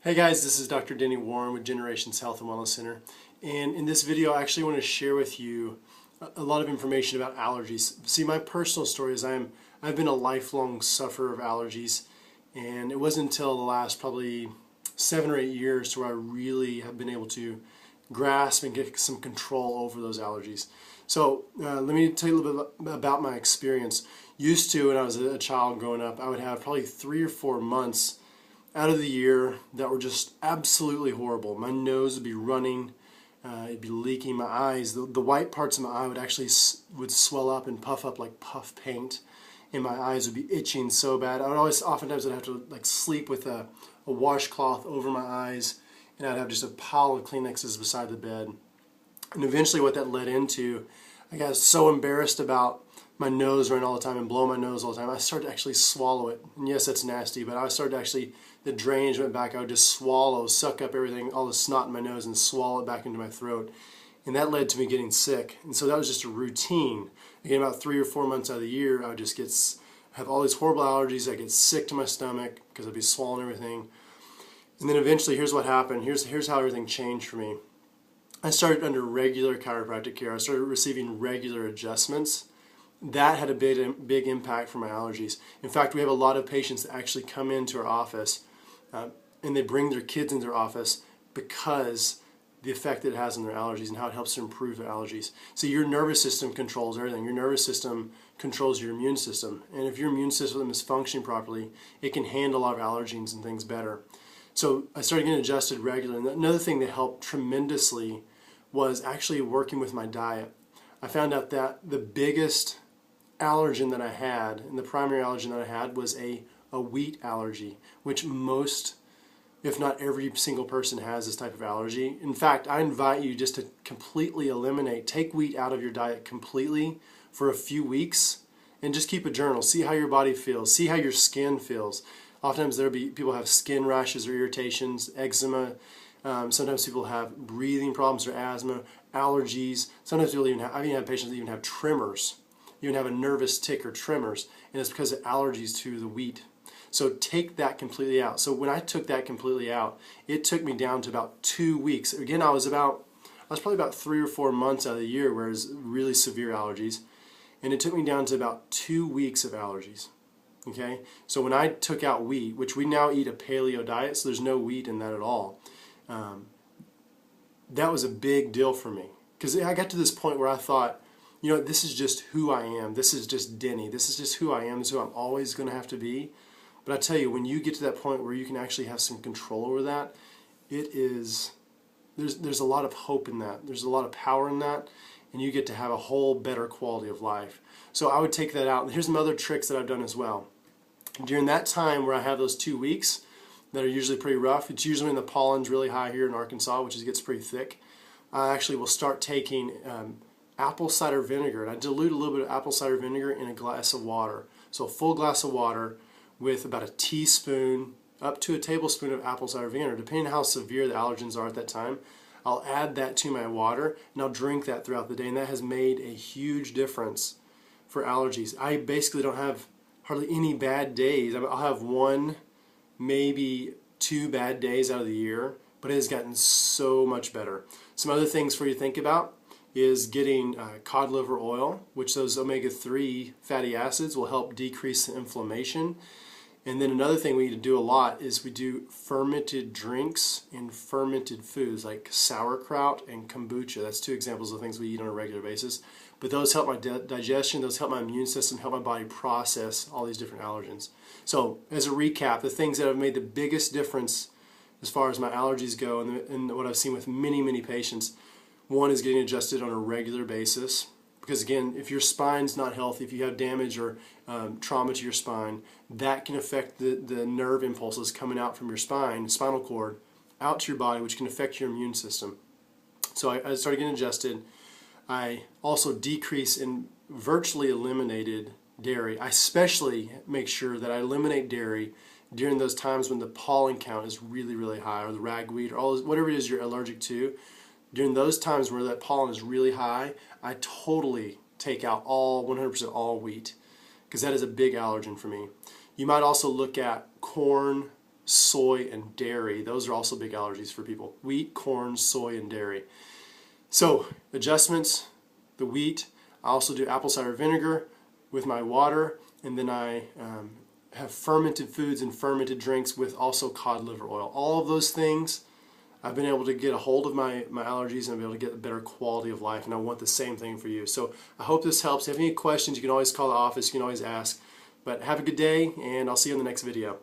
Hey guys, this is Dr. Denny Warren with Generations Health and Wellness Center, and in this video I actually want to share with you a lot of information about allergies. See, my personal story is I've been a lifelong sufferer of allergies, and it wasn't until the last probably 7 or 8 years where I really have been able to grasp and get some control over those allergies. So let me tell you a little bit about my experience. Used to, when I was a child growing up, I would have probably 3 or 4 months out of the year that were just absolutely horrible. My nose would be running, it'd be leaking, my eyes, the white parts of my eye would actually would swell up and puff up like puff paint, and my eyes would be itching so bad. Oftentimes I'd have to like sleep with a washcloth over my eyes, and I'd have just a pile of Kleenexes beside the bed. And eventually what that led into, I got so embarrassed about my nose running all the time and blow my nose all the time, I started to actually swallow it. And yes, that's nasty, but I started to actually, the drainage went back, I would just swallow, suck up everything, all the snot in my nose and swallow it back into my throat. And that led to me getting sick. And so that was just a routine. Again, about 3 or 4 months out of the year, I would just have all these horrible allergies. I'd get sick to my stomach because I'd be swallowing everything. And then eventually, here's what happened. Here's how everything changed for me. I started under regular chiropractic care. I started receiving regular adjustments. That had a big impact for my allergies. In fact, we have a lot of patients that actually come into our office and they bring their kids into their office because the effect that it has on their allergies and how it helps to improve their allergies. So your nervous system controls everything. Your nervous system controls your immune system. And if your immune system is functioning properly, it can handle a lot of allergens and things better. So I started getting adjusted regularly. And another thing that helped tremendously was actually working with my diet. I found out that the biggest allergen that I had, and the primary allergen that I had, was a wheat allergy, which most, if not every single person has this type of allergy. In fact, I invite you just to completely take wheat out of your diet completely for a few weeks and just keep a journal. See how your body feels. See how your skin feels. Oftentimes people have skin rashes or irritations, eczema. Sometimes people have breathing problems or asthma, allergies. Sometimes people I've even had patients that even have tremors. You can have a nervous tick or tremors, and it's because of allergies to the wheat. So take that completely out. So when I took that completely out, it took me down to about 2 weeks. Again, I was probably about 3 or 4 months out of the year where it was really severe allergies, and it took me down to about 2 weeks of allergies. Okay, so when I took out wheat, which we now eat a paleo diet, so there's no wheat in that at all, that was a big deal for me, because I got to this point where I thought, you know, this is just who I am. This is just Denny. This is just who I am. This is who I'm always going to have to be. But I tell you, when you get to that point where you can actually have some control over that, there's a lot of hope in that. There's a lot of power in that, and you get to have a whole better quality of life. So I would take that out. And here's some other tricks that I've done as well. During that time where I have those 2 weeks that are usually pretty rough, it's usually when the pollen's really high here in Arkansas, which gets pretty thick, I actually will start taking apple cider vinegar, and I dilute a little bit of apple cider vinegar in a glass of water. So a full glass of water with about a teaspoon up to a tablespoon of apple cider vinegar, depending on how severe the allergens are at that time. I'll add that to my water and I'll drink that throughout the day, and that has made a huge difference for allergies. I basically don't have hardly any bad days. I'll have 1, maybe 2 bad days out of the year, but it has gotten so much better. Some other things for you to think about is getting cod liver oil, which those omega-3 fatty acids will help decrease the inflammation. And then another thing we need to do a lot is we do fermented drinks and fermented foods like sauerkraut and kombucha. That's 2 examples of things we eat on a regular basis. But those help my digestion, those help my immune system, help my body process all these different allergens. So as a recap, the things that have made the biggest difference as far as my allergies go, and what I've seen with many, many patients, one is getting adjusted on a regular basis, because again, if your spine's not healthy, if you have damage or trauma to your spine, that can affect the nerve impulses coming out from your spinal cord, out to your body, which can affect your immune system. So I started getting adjusted. I also decreased and virtually eliminated dairy. I especially make sure that I eliminate dairy during those times when the pollen count is really, really high, or the ragweed, or whatever it is you're allergic to. During those times where that pollen is really high, I totally take out 100% all wheat, because that is a big allergen for me. You might also look at corn, soy, and dairy. Those are also big allergies for people. Wheat, corn, soy, and dairy. So adjustments, the wheat. I also do apple cider vinegar with my water, and then I have fermented foods and fermented drinks with also cod liver oil. All of those things, I've been able to get a hold of my allergies and I've been able to get a better quality of life, and I want the same thing for you. So I hope this helps. If you have any questions, you can always call the office, you can always ask. But have a good day, and I'll see you in the next video.